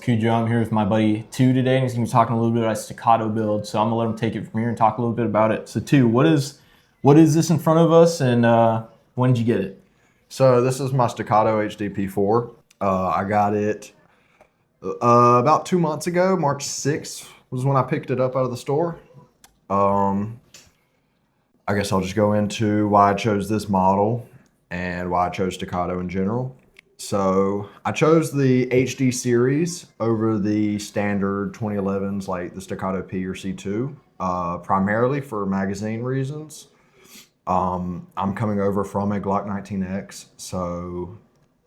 Cujo. I'm here with my buddy Tew today, and he's going to be talking a little bit about Staccato build. So I'm going to let him take it from here and talk a little bit about it. So Tew, what is this in front of us, and when did you get it? So this is my Staccato HD P4. I got it about 2 months ago. March 6th was when I picked it up out of the store. I guess I'll just go into why I chose this model and why I chose Staccato in general. So I chose the HD series over the standard 2011s like the Staccato P or C2, primarily for magazine reasons. I'm coming over from a Glock 19X, so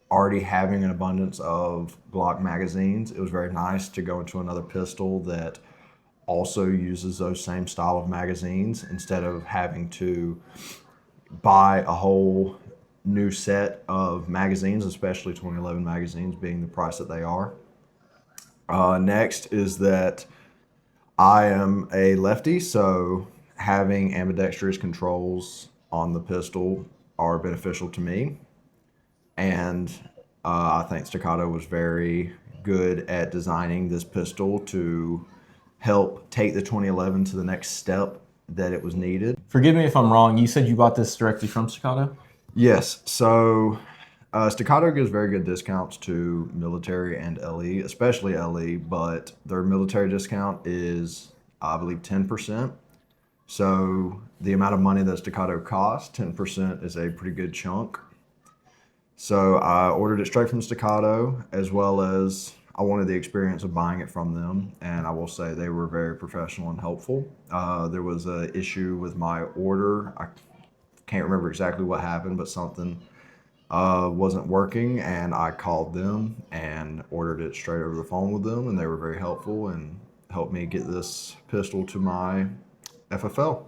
already having an abundance of Glock magazines, it was very nice to go into another pistol that also uses those same style of magazines instead of having to buy a whole new set of magazines, especially 2011 magazines being the price that they are. Next is that I am a lefty, so having ambidextrous controls on the pistol are beneficial to me. And I think Staccato was very good at designing this pistol to help take the 2011 to the next step that it was needed. Forgive me if I'm wrong. You said you bought this directly from Staccato? Yes, so Staccato gives very good discounts to military and LE, especially LE, but their military discount is, I believe, 10%. So the amount of money that Staccato costs, 10% is a pretty good chunk. So I ordered it straight from Staccato, as well as I wanted the experience of buying it from them, and I will say they were very professional and helpful. There was an issue with my order. I can't remember exactly what happened, but something wasn't working, and I called them and ordered it straight over the phone with them, and they were very helpful and helped me get this pistol to my FFL.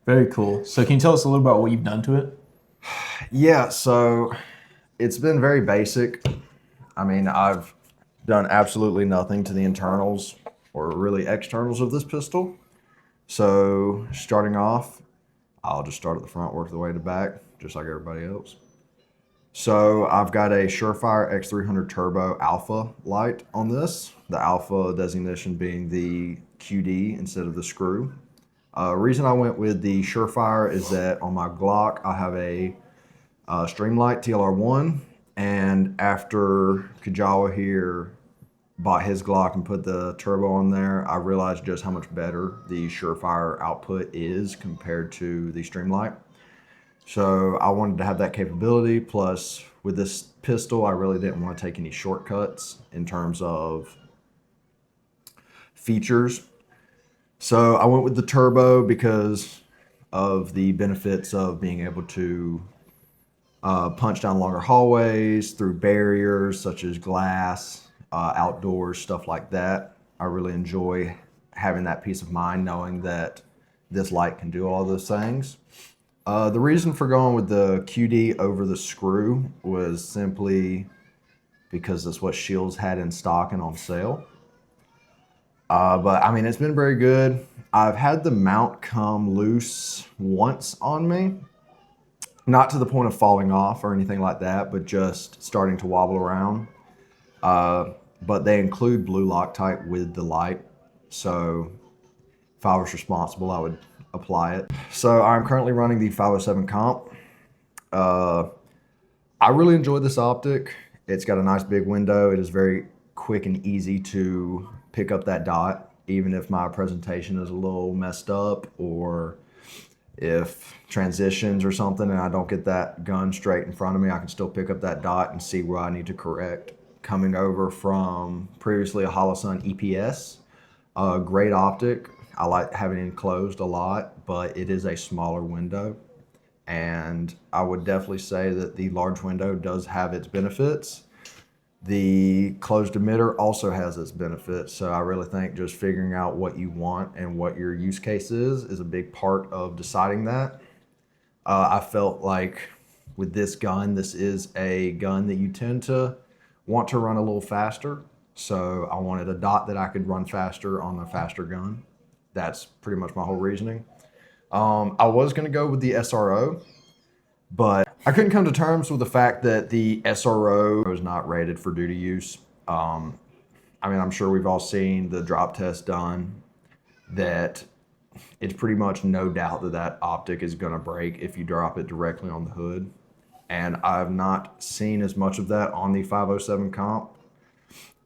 Very cool. So can you tell us a little about what you've done to it? Yeah, so it's been very basic. I mean, I've done absolutely nothing to the internals or really externals of this pistol. So starting off, I'll just start at the front, work the way to the back, just like everybody else. So I've got a Surefire X300 Turbo Alpha light on this, the Alpha designation being the QD instead of the screw. Reason I went with the Surefire is that on my Glock, I have a Streamlight TLR1, and after Kajawa here bought his Glock and put the turbo on there, I realized just how much better the Surefire output is compared to the Streamlight. So I wanted to have that capability, plus with this pistol, I really didn't want to take any shortcuts in terms of features. So I went with the turbo because of the benefits of being able to punch down longer hallways through barriers such as glass, outdoors, stuff like that. I really enjoy having that peace of mind knowing that this light can do all those things. The reason for going with the QD over the screw was simply because that's what Shields had in stock and on sale. But I mean, it's been very good. I've had the mount come loose once on me. Not to the point of falling off or anything like that, but just starting to wobble around. But they include blue Loctite with the light. So if I was responsible, I would apply it. So I'm currently running the 507 comp. I really enjoy this optic. It's got a nice big window. It is very quick and easy to pick up that dot, even if my presentation is a little messed up or if transitions or something and I don't get that gun straight in front of me, I can still pick up that dot and see where I need to correct. Coming over from previously a Holosun EPS, great optic. I like having it enclosed a lot, but it is a smaller window. And I would definitely say that the large window does have its benefits. The closed emitter also has its benefits. So I really think just figuring out what you want and what your use case is a big part of deciding that. I felt like with this gun, this is a gun that you tend to want to run a little faster. So I wanted a dot that I could run faster on a faster gun. That's pretty much my whole reasoning. I was gonna go with the SRO, but I couldn't come to terms with the fact that the SRO was not rated for duty use. I mean, I'm sure we've all seen the drop test done, that it's pretty much no doubt that that optic is going to break if you drop it directly on the hood. And I've not seen as much of that on the 507 comp,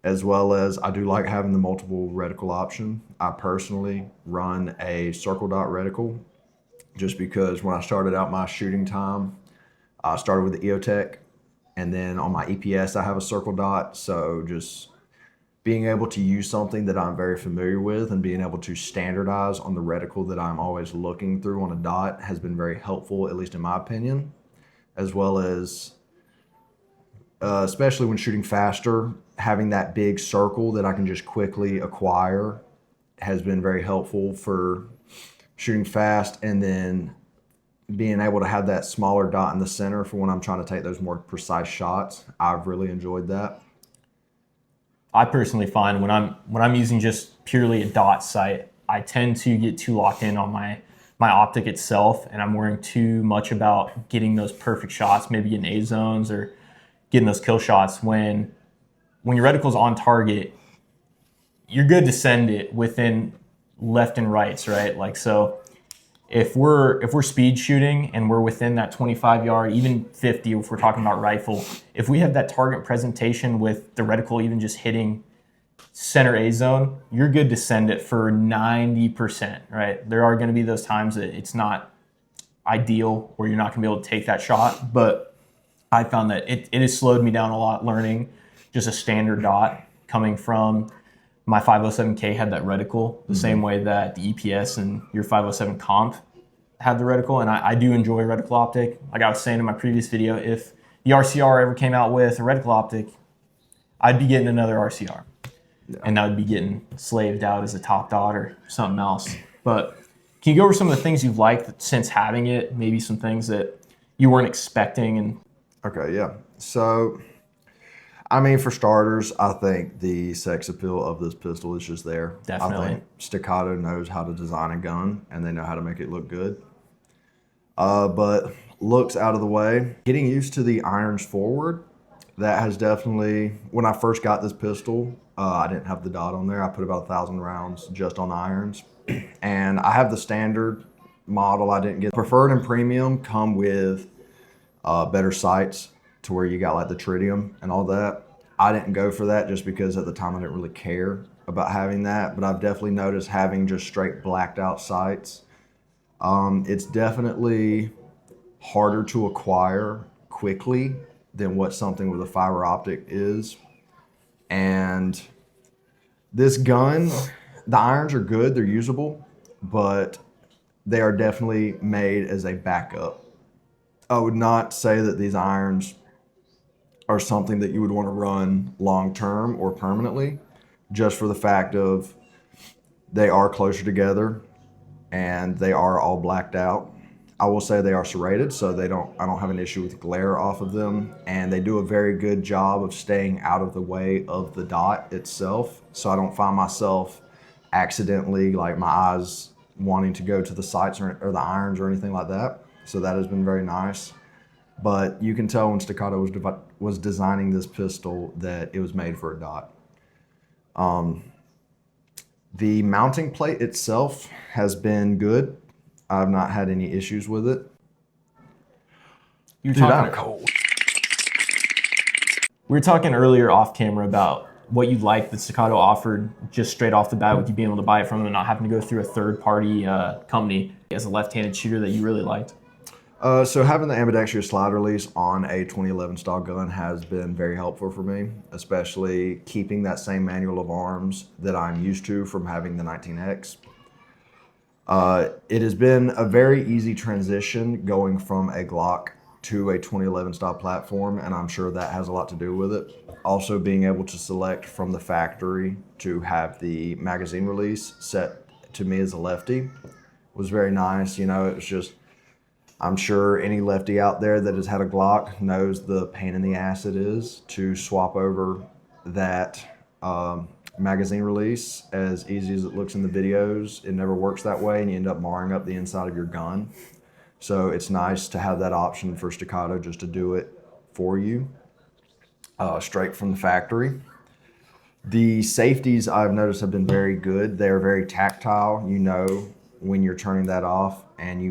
as well as I do like having the multiple reticle option. I personally run a circle dot reticle just because when I started out my shooting time, I started with the EOTech, and then on my EPS I have a circle dot. So just being able to use something that I'm very familiar with and being able to standardize on the reticle that I'm always looking through on a dot has been very helpful, at least in my opinion, as well as especially when shooting faster, having that big circle that I can just quickly acquire has been very helpful for shooting fast, and then being able to have that smaller dot in the center for when I'm trying to take those more precise shots. I've really enjoyed that. I personally find when I'm using just purely a dot sight, I tend to get too locked in on my optic itself, and I'm worrying too much about getting those perfect shots, maybe getting A zones or getting those kill shots. When your reticle's on target, you're good to send it within left and rights, right? Like, so if we're speed shooting and we're within that 25 yard, even 50, if we're talking about rifle, if we have that target presentation with the reticle even just hitting center A zone, you're good to send it for 90%, right? There are going to be those times that it's not ideal where you're not going to be able to take that shot, but I found that it has slowed me down a lot learning just a standard dot coming from my 507K had that reticle the same way that the EPS and your 507 comp had the reticle. And I do enjoy reticle optic. Like I was saying in my previous video, if the RCR ever came out with a reticle optic, I'd be getting another RCR. Yeah. And that would be getting slaved out as a top dot or something else. But can you go over some of the things you've liked since having it? Maybe some things that you weren't expecting. And okay, yeah. So, I mean, for starters, I think the sex appeal of this pistol is just there. Definitely. I think Staccato knows how to design a gun, and they know how to make it look good. But looks out of the way. Getting used to the irons forward, that has definitely, when I first got this pistol, I didn't have the dot on there. I put about 1,000 rounds just on the irons. And I have the standard model. I didn't get preferred and premium come with better sights to where you got like the tritium and all that. I didn't go for that just because at the time I didn't really care about having that, but I've definitely noticed having just straight blacked out sights, it's definitely harder to acquire quickly than what something with a fiber optic is. And this gun, the irons are good, they're usable, but they are definitely made as a backup. I would not say that these irons are something that you would want to run long term or permanently, just for the fact of they are closer together and they are all blacked out. I will say they are serrated, so I don't have an issue with glare off of them, and they do a very good job of staying out of the way of the dot itself, so I don't find myself accidentally like my eyes wanting to go to the sights or the irons or anything like that. So that has been very nice. But you can tell when Staccato was designing this pistol that it was made for a dot. The mounting plate itself has been good. I've not had any issues with it. We were talking earlier off camera about what you liked that Staccato offered just straight off the bat with you being able to buy it from them and not having to go through a third-party company as a left-handed shooter that you really liked. So having the ambidextrous slide release on a 2011 style gun has been very helpful for me, especially keeping that same manual of arms that I'm used to from having the 19X. It has been a very easy transition going from a Glock to a 2011 style platform, and I'm sure that has a lot to do with it. Also being able to select from the factory to have the magazine release set to me as a lefty was very nice. You know, it was just, I'm sure any lefty out there that has had a Glock knows the pain in the ass it is to swap over that magazine release. As easy as it looks in the videos, it never works that way, and you end up marring up the inside of your gun. So it's nice to have that option for Staccato just to do it for you straight from the factory. The safeties I've noticed have been very good. They're very tactile. You know when you're turning that off, and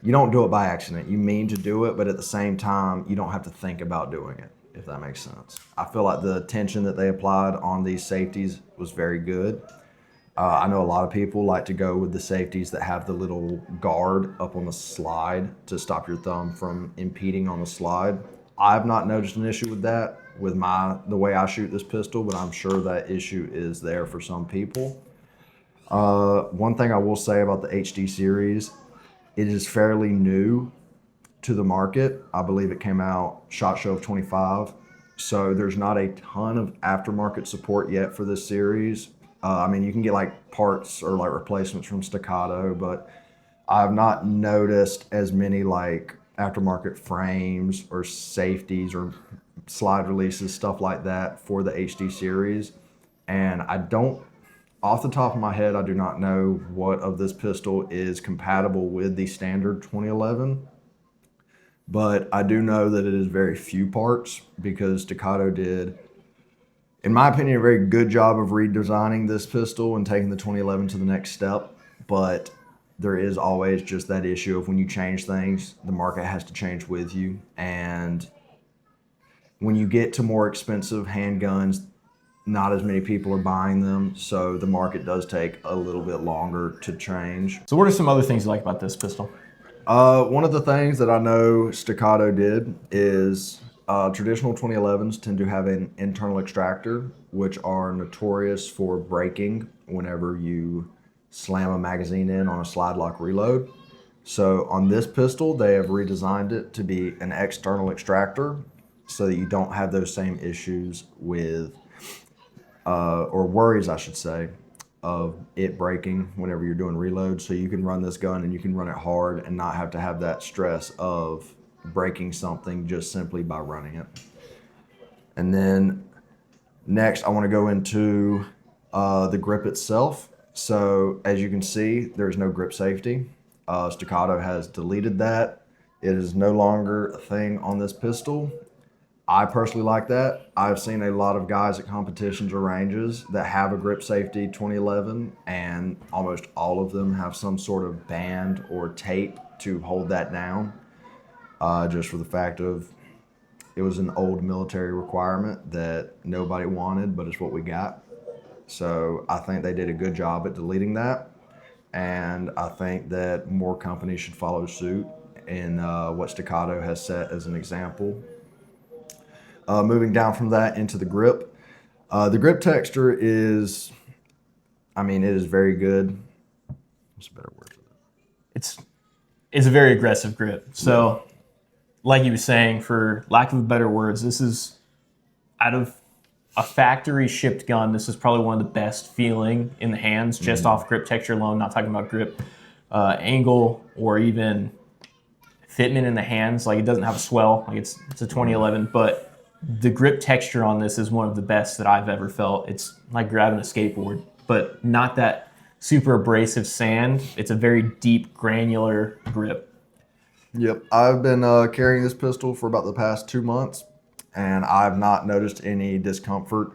you don't do it by accident. You mean to do it, but at the same time, you don't have to think about doing it, if that makes sense. I feel like the tension that they applied on these safeties was very good. I know a lot of people like to go with the safeties that have the little guard up on the slide to stop your thumb from impeding on the slide. I've not noticed an issue with that with the way I shoot this pistol, but I'm sure that issue is there for some people. One thing I will say about the HD series, it is fairly new to the market. I believe it came out SHOT Show of 25. So there's not a ton of aftermarket support yet for this series. I mean, you can get like parts or like replacements from Staccato, but I've not noticed as many like aftermarket frames or safeties or slide releases, stuff like that for the HD series. And I don't, off the top of my head, I do not know what of this pistol is compatible with the standard 2011. But I do know that it is very few parts because Staccato did, in my opinion, a very good job of redesigning this pistol and taking the 2011 to the next step. But there is always just that issue of when you change things, the market has to change with you. And when you get to more expensive handguns, not as many people are buying them. So the market does take a little bit longer to change. So what are some other things you like about this pistol? One of the things that I know Staccato did is traditional 2011s tend to have an internal extractor, which are notorious for breaking whenever you slam a magazine in on a slide lock reload. So on this pistol, they have redesigned it to be an external extractor so that you don't have those same issues with, or worries, I should say, of it breaking whenever you're doing reload. So you can run this gun and you can run it hard and not have to have that stress of breaking something just simply by running it. And then next I want to go into the grip itself. So as you can see, there's no grip safety. Staccato has deleted that. It is no longer a thing on this pistol. I personally like that. I've seen a lot of guys at competitions or ranges that have a grip safety 2011, and almost all of them have some sort of band or tape to hold that down, just for the fact of it was an old military requirement that nobody wanted, but it's what we got. So I think they did a good job at deleting that, and I think that more companies should follow suit in what Staccato has set as an example. Moving down from that into the grip. The grip texture is, I mean, it is very good. What's a better word for that? It's a very aggressive grip. So, like you were saying, for lack of better words, this is, out of a factory shipped gun, this is probably one of the best feeling in the hands, just off grip texture alone, not talking about grip angle or even fitment in the hands. Like, it doesn't have a swell, like it's a 2011, but the grip texture on this is one of the best that I've ever felt. It's like grabbing a skateboard, but not that super abrasive sand. It's a very deep, granular grip. Yep, I've been carrying this pistol for about the past 2 months, and I've not noticed any discomfort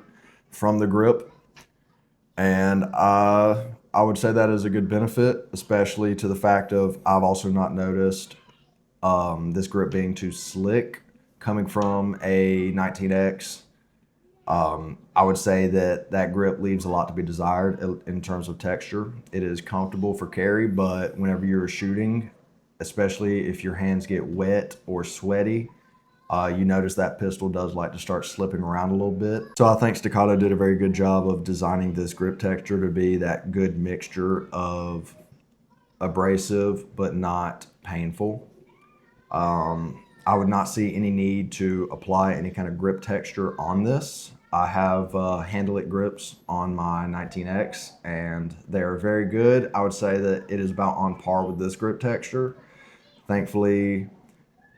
from the grip. And I would say that is a good benefit, especially to the fact of I've also not noticed this grip being too slick. Coming from a 19X, I would say that grip leaves a lot to be desired in terms of texture. It is comfortable for carry, but whenever you're shooting, especially if your hands get wet or sweaty, you notice that pistol does like to start slipping around a little bit. So I think Staccato did a very good job of designing this grip texture to be that good mixture of abrasive but not painful. I would not see any need to apply any kind of grip texture on this. I have handle-it grips on my 19X, and they are very good. I would say that it is about on par with this grip texture. Thankfully,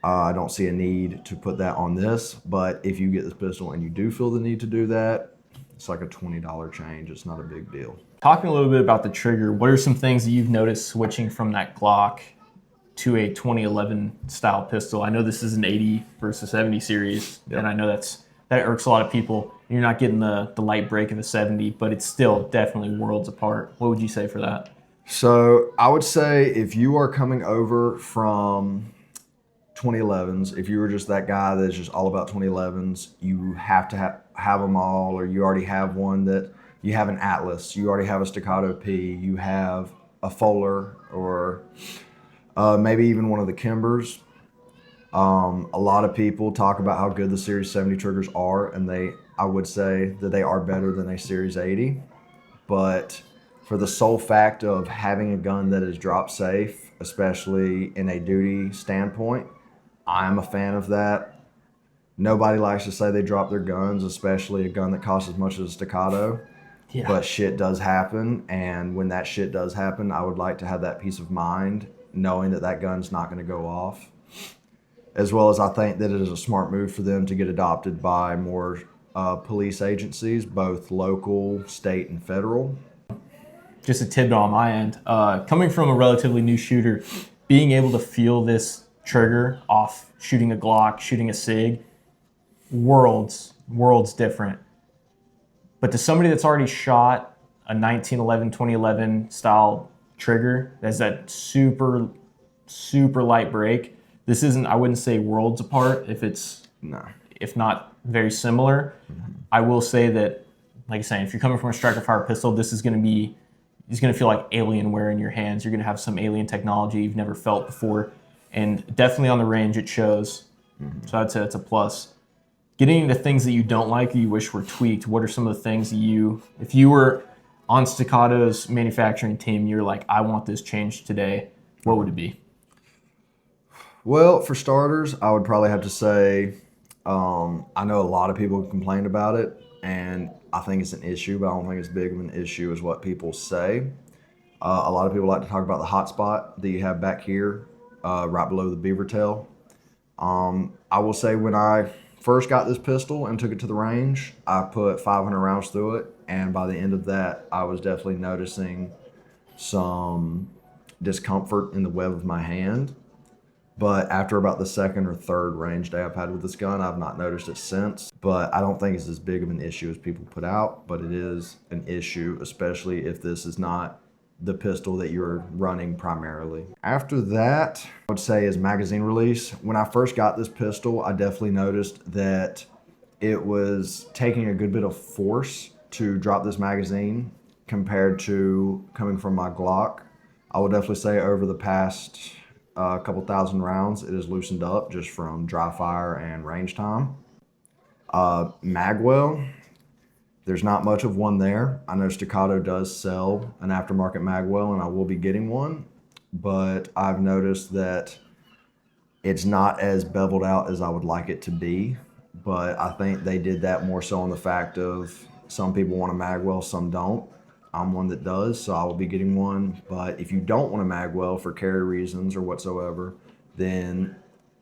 I don't see a need to put that on this, but if you get this pistol and you do feel the need to do that, it's like a $20 change. It's not a big deal. Talking a little bit about the trigger, what are some things that you've noticed switching from that Glock to a 2011 style pistol? I know this is an 80 versus 70 series, and I know that irks a lot of people. You're not getting the light break of a 70, but it's still definitely worlds apart. What would you say for that? So I would say if you are coming over from 2011s, if you were just that guy that's just all about 2011s, you have to have them all, or you already have one that you have an Atlas, you already have a Staccato P, you have a Fuller, or maybe even one of the Kimbers. A lot of people talk about how good the Series 70 triggers are, and I would say that they are better than a Series 80. But for the sole fact of having a gun that is drop safe, especially in a duty standpoint, I'm a fan of that. Nobody likes to say they drop their guns, especially a gun that costs as much as a Staccato. Yeah. But shit does happen, and when that shit does happen, I would like to have that peace of mind knowing that that gun's not going to go off. As well as I think that it is a smart move for them to get adopted by more police agencies, both local, state, and federal. Just a tidbit on my end. Coming from a relatively new shooter, being able to feel this trigger off shooting a Glock, shooting a SIG, worlds different. But to somebody that's already shot a 1911, 2011 style trigger, that's that super light break. This isn't, I wouldn't say worlds apart if not very similar. I will say that, like I say, if you're coming from a striker fire pistol, this is going to feel like Alienware in your hands. You're going to have some alien technology you've never felt before. And definitely on the range, it shows. So I'd say that's a plus. Getting into things that you don't like or you wish were tweaked, what are some of the things that if you were on Staccato's manufacturing team, you're like, I want this changed today, what would it be? Well, for starters, I would probably have to say, I know a lot of people complain about it, and I think it's an issue, but I don't think it's big of an issue as what people say. A lot of people like to talk about the hot spot that you have back here, right below the beaver tail. I will say when I first got this pistol and took it to the range, I put 500 rounds through it, and by the end of that, I was definitely noticing some discomfort in the web of my hand. But after about the second or third range day I've had with this gun, I've not noticed it since. But I don't think it's as big of an issue as people put out, but it is an issue, especially if this is not the pistol that you're running primarily. After that, I would say is magazine release. When I first got this pistol, I definitely noticed that it was taking a good bit of force to drop this magazine compared to coming from my Glock. I would definitely say over the past a couple thousand rounds, it has loosened up just from dry fire and range time. Magwell, there's not much of one there. I know Staccato does sell an aftermarket magwell, and I will be getting one, but I've noticed that it's not as beveled out as I would like it to be. But I think they did that more so on the fact of some people want a magwell, some don't. I'm one that does, so I will be getting one. But if you don't want a magwell for carry reasons or whatsoever, then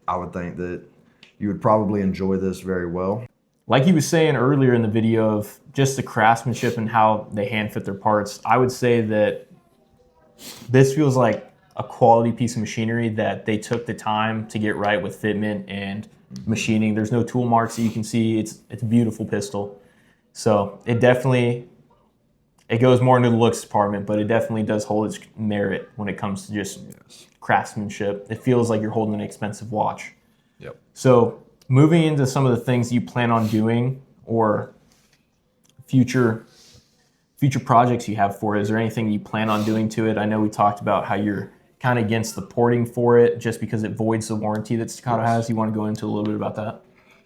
I would think that you would probably enjoy this very well. Like he was saying earlier in the video of just the craftsmanship and how they hand fit their parts, I would say that this feels like a quality piece of machinery that they took the time to get right with fitment and machining. There's no tool marks that you can see. It's a beautiful pistol. So it goes more into the looks department, but it definitely does hold its merit when it comes to just craftsmanship. It feels like you're holding an expensive watch. Yep. So moving into some of the things you plan on doing or future projects you have for it, is there anything you plan on doing to it? I know we talked about how you're kind of against the porting for it just because it voids the warranty that Staccato has. You want to go into a little bit about that?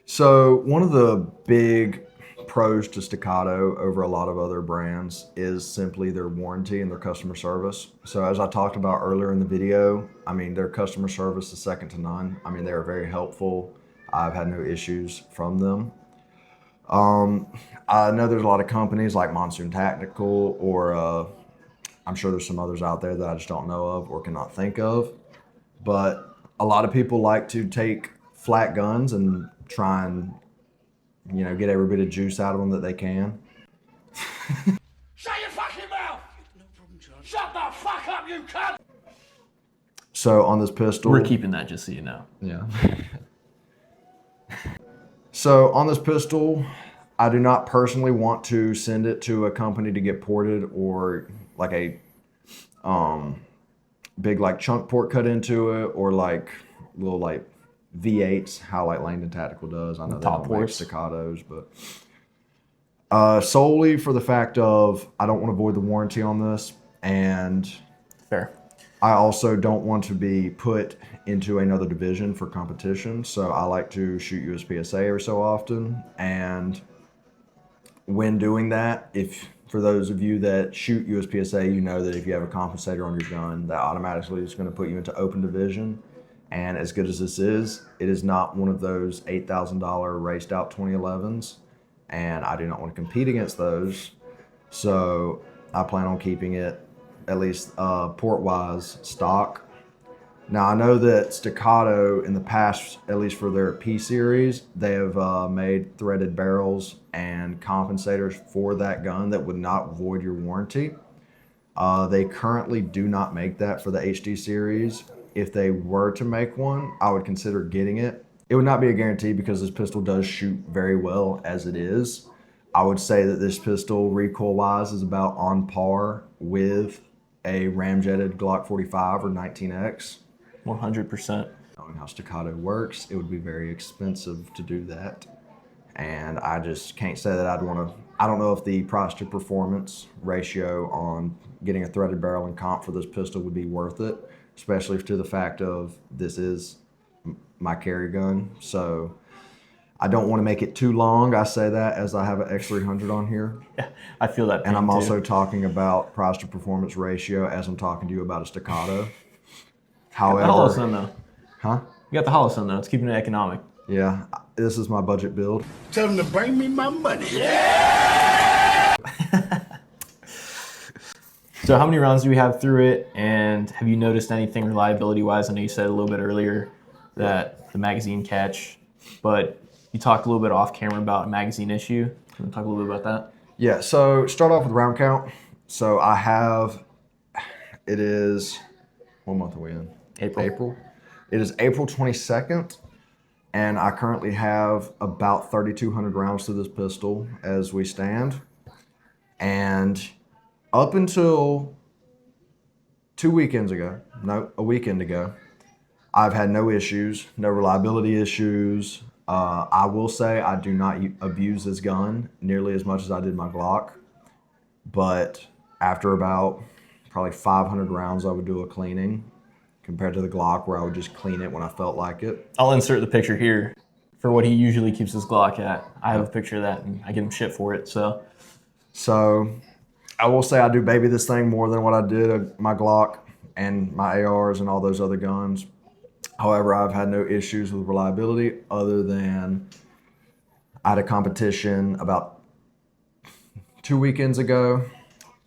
So one of the big pros to Staccato over a lot of other brands is simply their warranty and their customer service. So as I talked about earlier in the video, I mean, their customer service is second to none. I mean, they are very helpful. I've had no issues from them. I know there's a lot of companies like Monsoon Tactical, or I'm sure there's some others out there that I just don't know of or cannot think of. But a lot of people like to take flat guns and try and, you know, get every bit of juice out of them that they can. Shut your fucking mouth! No problem, John. Shut the fuck up, you cunt! So on this pistol, We're keeping that, just so you know. yeah. So on this pistol, I do not personally want to send it to a company to get ported or like a big like chunk port cut into it or like little like V8s, how like Langdon Tactical does. I know they Top don't make ports. staccatos, but solely for the fact of I don't want to void the warranty on this, and Fair. I also don't want to be put into another division for competition. So I like to shoot USPSA every so often, and when doing that, if for those of you that shoot USPSA, you know that if you have a compensator on your gun, that automatically is going to put you into open division. And as good as this is, it is not one of those $8,000 raced out 2011s, and I do not want to compete against those. So I plan on keeping it, at least port-wise, stock. Now, I know that Staccato in the past, at least for their P series, they have made threaded barrels and compensators for that gun that would not void your warranty. They currently do not make that for the HD series. If they were to make one, I would consider getting it. It would not be a guarantee because this pistol does shoot very well as it is. I would say that this pistol, recoil-wise, is about on par with a ramjetted Glock 45 or 19X. 100%. Knowing how Staccato works, it would be very expensive to do that. And I just can't say that I'd want to. I don't know if the price to performance ratio on getting a threaded barrel and comp for this pistol would be worth it, especially to the fact of this is my carry gun. So I don't want to make it too long. I say that as I have an X300 on here. Yeah, I feel that. And I'm too. also talking about price to performance ratio as I'm talking to you about a Staccato. The hollow sun though. Huh? You got the hollow sun though. It's keeping it economic. Yeah, this is my budget build. Tell them to bring me my money. So how many rounds do we have through it, and have you noticed anything reliability-wise? I know you said a little bit earlier that the magazine catch, but you talked a little bit off camera about a magazine issue. Can you talk a little bit about that? Yeah, so start off with round count. So I have, it is, what month are we in? April. It is April 22nd, and I currently have about 3,200 rounds to this pistol as we stand. And up until a weekend ago, I've had no issues, no reliability issues. I will say I do not abuse this gun nearly as much as I did my Glock, but after about probably 500 rounds, I would do a cleaning compared to the Glock where I would just clean it when I felt like it. I'll insert the picture here for what he usually keeps his Glock at. I have a picture of that, and I give him shit for it. So I will say I do baby this thing more than what I did my Glock and my ARs and all those other guns. However, I've had no issues with reliability other than I had a competition about 2 weekends ago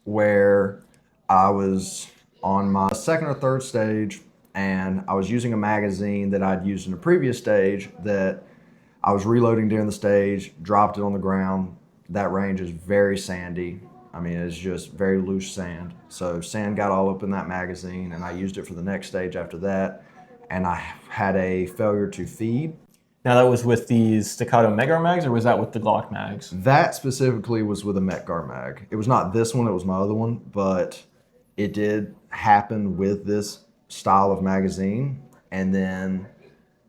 where I was on my second or third stage and I was using a magazine that I'd used in a previous stage that I was reloading during the stage, dropped it on the ground. That range is very sandy. I mean, it's just very loose sand. So sand got all up in that magazine and I used it for the next stage after that. And I had a failure to feed. now that was with these Staccato Megar mags, or was that with the Glock mags? That specifically was with a Metgar mag. It was not this one, it was my other one, but it did happen with this style of magazine. And then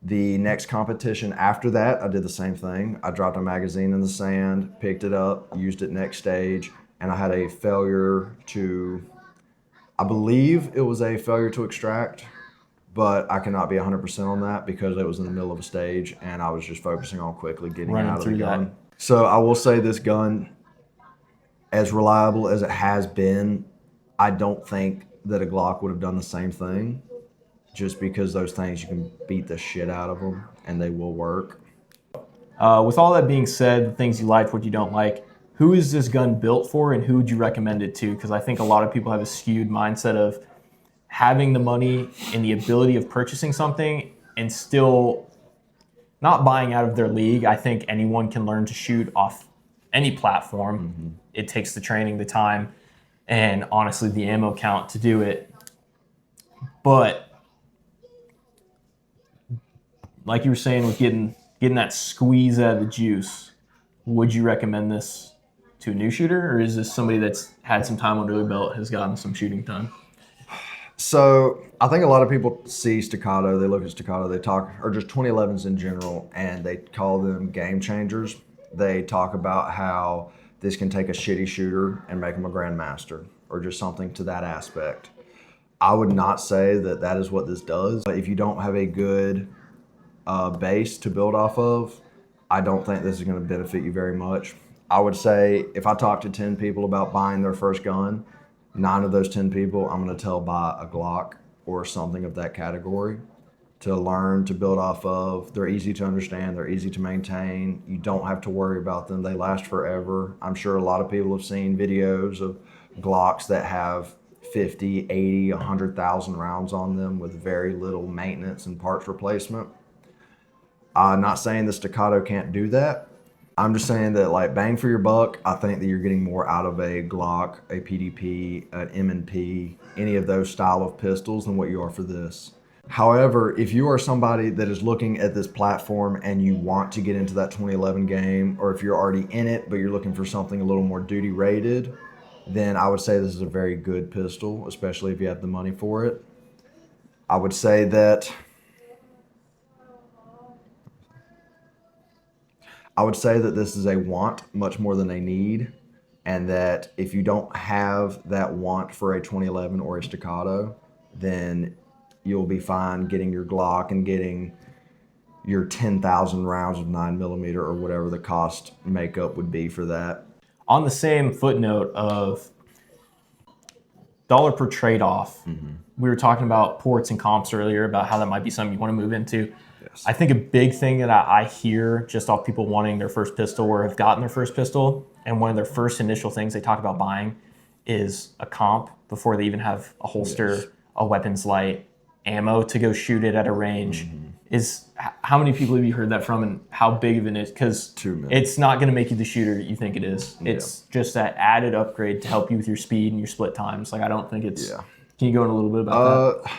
the next competition after that, I did the same thing. I dropped a magazine in the sand, picked it up, used it next stage, and I had a failure to, I believe it was a failure to extract, but I cannot be 100% on that because it was in the middle of a stage and I was just focusing on quickly getting Running out of the through gun. that. So I will say this gun, as reliable as it has been, I don't think that a Glock would have done the same thing, just because those things, you can beat the shit out of them and they will work. With all that being said, the things you like, what you don't like, who is this gun built for and who would you recommend it to? Because I think a lot of people have a skewed mindset of having the money and the ability of purchasing something and still not buying out of their league. I think anyone can learn to shoot off any platform. Mm-hmm. It takes the training, the time, and honestly the ammo count to do it. But like you were saying with getting that squeeze out of the juice, would you recommend this to a new shooter, or is this somebody that's had some time under their belt, has gotten some shooting time? So I think a lot of people see Staccato, they look at Staccato, they talk, or just 2011s in general, and they call them game changers. They talk about how this can take a shitty shooter and make them a grandmaster, or just something to that aspect. I would not say that that is what this does. If you don't have a good base to build off of, I don't think this is going to benefit you very much. I would say if I talk to 10 people about buying their first gun, 9 of those 10 people I'm going to tell buy a Glock or something of that category to learn to build off of. They're easy to understand, they're easy to maintain. You don't have to worry about them. They last forever. I'm sure a lot of people have seen videos of Glocks that have 50, 80, 100,000 rounds on them with very little maintenance and parts replacement. Not saying the Staccato can't do that. I'm just saying that, like, bang for your buck, I think that you're getting more out of a Glock, a PDP, an M&P, any of those style of pistols than what you are for this. However, if you are somebody that is looking at this platform and you want to get into that 2011 game, or if you're already in it but you're looking for something a little more duty rated, then I would say this is a very good pistol, especially if you have the money for it. I would say that this is a want much more than a need, and that if you don't have that want for a 2011 or a Staccato, then you'll be fine getting your Glock and getting your 10,000 rounds of 9mm or whatever the cost makeup would be for that. On the same footnote of dollar per trade-off, we were talking about ports and comps earlier, about how that might be something you want to move into. Yes. I think a big thing that I hear just off people wanting their first pistol or have gotten their first pistol, and one of their first initial things they talk about buying is a comp before they even have a holster, Yes. a weapons light, ammo to go shoot it at a range. Is how many people have you heard that from, and how big of it is? Because Too many. it's not going to make you the shooter you think it is. It's just that added upgrade to help you with your speed and your split times. Like, I don't think it's. Yeah. Can you go in a little bit about that?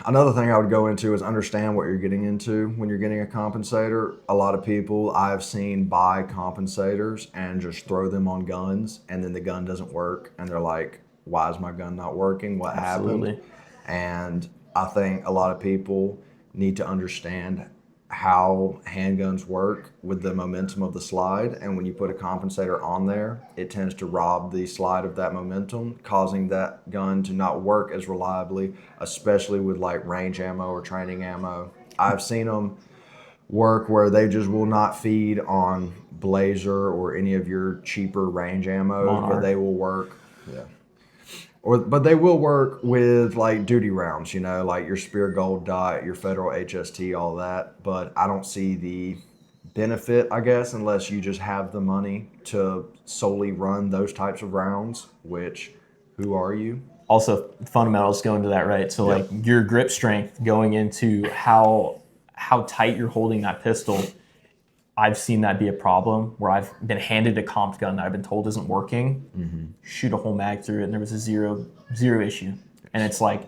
Another thing I would go into is understand what you're getting into when you're getting a compensator. A lot of people I've seen buy compensators and just throw them on guns, and then the gun doesn't work, and they're like, why is my gun not working? What Absolutely. happened? And I think a lot of people need to understand how handguns work with the momentum of the slide, and when you put a compensator on there, it tends to rob the slide of that momentum, causing that gun to not work as reliably, especially with like range ammo or training ammo. I've seen them work where they just will not feed on Blazer or any of your cheaper range ammo, Monarch. but they will work. Yeah. But they will work with like duty rounds, you know, like your Spear Gold Dot, your Federal HST, all that. But I don't see the benefit, I guess, unless you just have the money to solely run those types of rounds, which, who are you? Also, fundamentals go into that, right? So, like, your grip strength going into how tight you're holding that pistol. I've seen that be a problem where I've been handed a comp gun that I've been told isn't working, shoot a whole mag through it, and there was a zero issue. And it's like,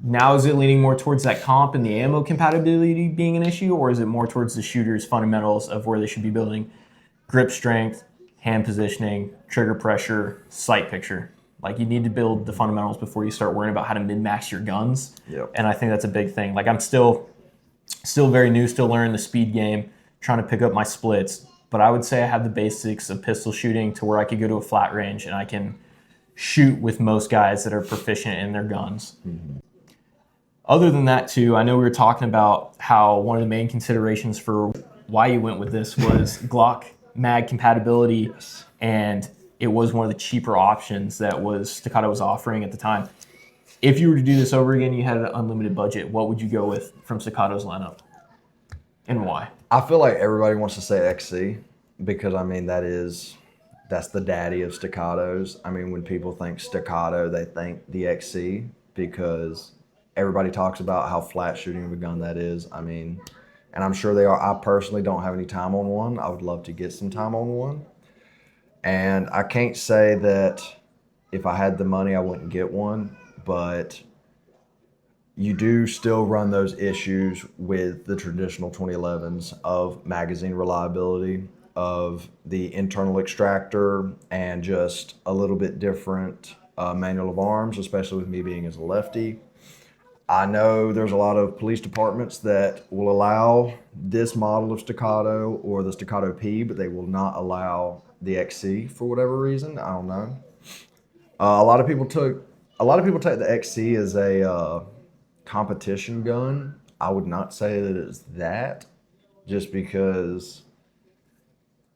now is it leaning more towards that comp and the ammo compatibility being an issue, or is it more towards the shooter's fundamentals of where they should be building grip strength, hand positioning, trigger pressure, sight picture? Like, you need to build the fundamentals before you start worrying about how to min-max your guns. Yep. And I think that's a big thing. Like, I'm still very new, still learning the speed game, trying to pick up my splits, but I would say I have the basics of pistol shooting to where I could go to a flat range and I can shoot with most guys that are proficient in their guns. Other than that too, I know we were talking about how one of the main considerations for why you went with this was Glock mag compatibility, and it was one of the cheaper options that Staccato was offering at the time. If you were to do this over again, you had an unlimited budget, what would you go with from Staccato's lineup, and why? I feel like everybody wants to say XC because, I mean, that's the daddy of Staccatos. I mean, when people think Staccato, they think the XC because everybody talks about how flat shooting of a gun that is. I mean, and I'm sure they are. I personally don't have any time on one. I would love to get some time on one. And I can't say that if I had the money, I wouldn't get one, but you do still run those issues with the traditional 2011s of magazine reliability. of the internal extractor and just a little bit different manual of arms, especially with me being as a lefty. I know there's a lot of police departments that will allow this model of Staccato or the Staccato P, but they will not allow the XC for whatever reason. I don't know. A lot of people take the XC as a competition gun. I would not say that it's that, just because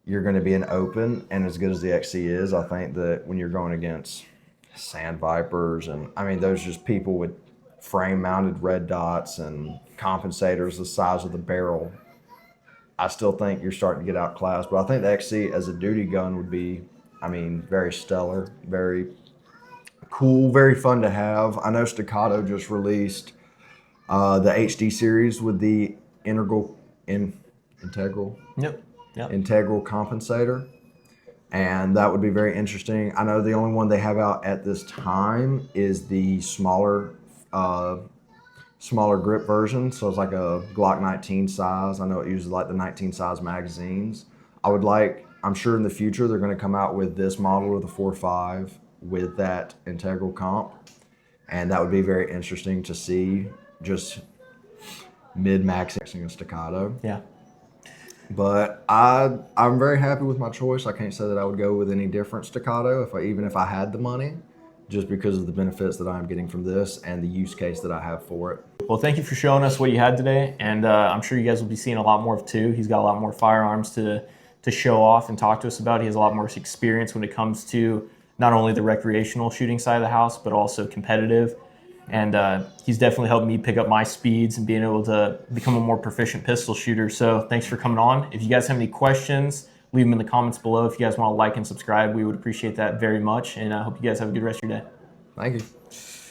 you're going to be an open, and as good as the XC is, I think that when you're going against Sand Vipers and those just people with frame mounted red dots and compensators the size of the barrel, I still think you're starting to get outclassed. But I think the XC as a duty gun would be, very stellar, very cool, very fun to have. I know Staccato just released the HD series with the integral Yep. integral compensator, and that would be very interesting. I know the only one they have out at this time is the smaller grip version, so it's like a Glock 19 size. I know it uses like the 19 size magazines. I'm sure in the future they're going to come out with this model or the 4.5 with that integral comp, and that would be very interesting to see, just mid-maxing a Staccato. Yeah. But I'm very happy with my choice. I can't say that I would go with any different Staccato even if I had the money, just because of the benefits that I'm getting from this and the use case that I have for it. Well, thank you for showing us what you had today, and I'm sure you guys will be seeing a lot more of Tew. He's got a lot more firearms to show off and talk to us about. He has a lot more experience when it comes to not only the recreational shooting side of the house, but also competitive. And he's definitely helped me pick up my speeds and being able to become a more proficient pistol shooter. So thanks for coming on. If you guys have any questions, leave them in the comments below. If you guys want to like and subscribe, we would appreciate that very much. And I hope you guys have a good rest of your day. Thank you.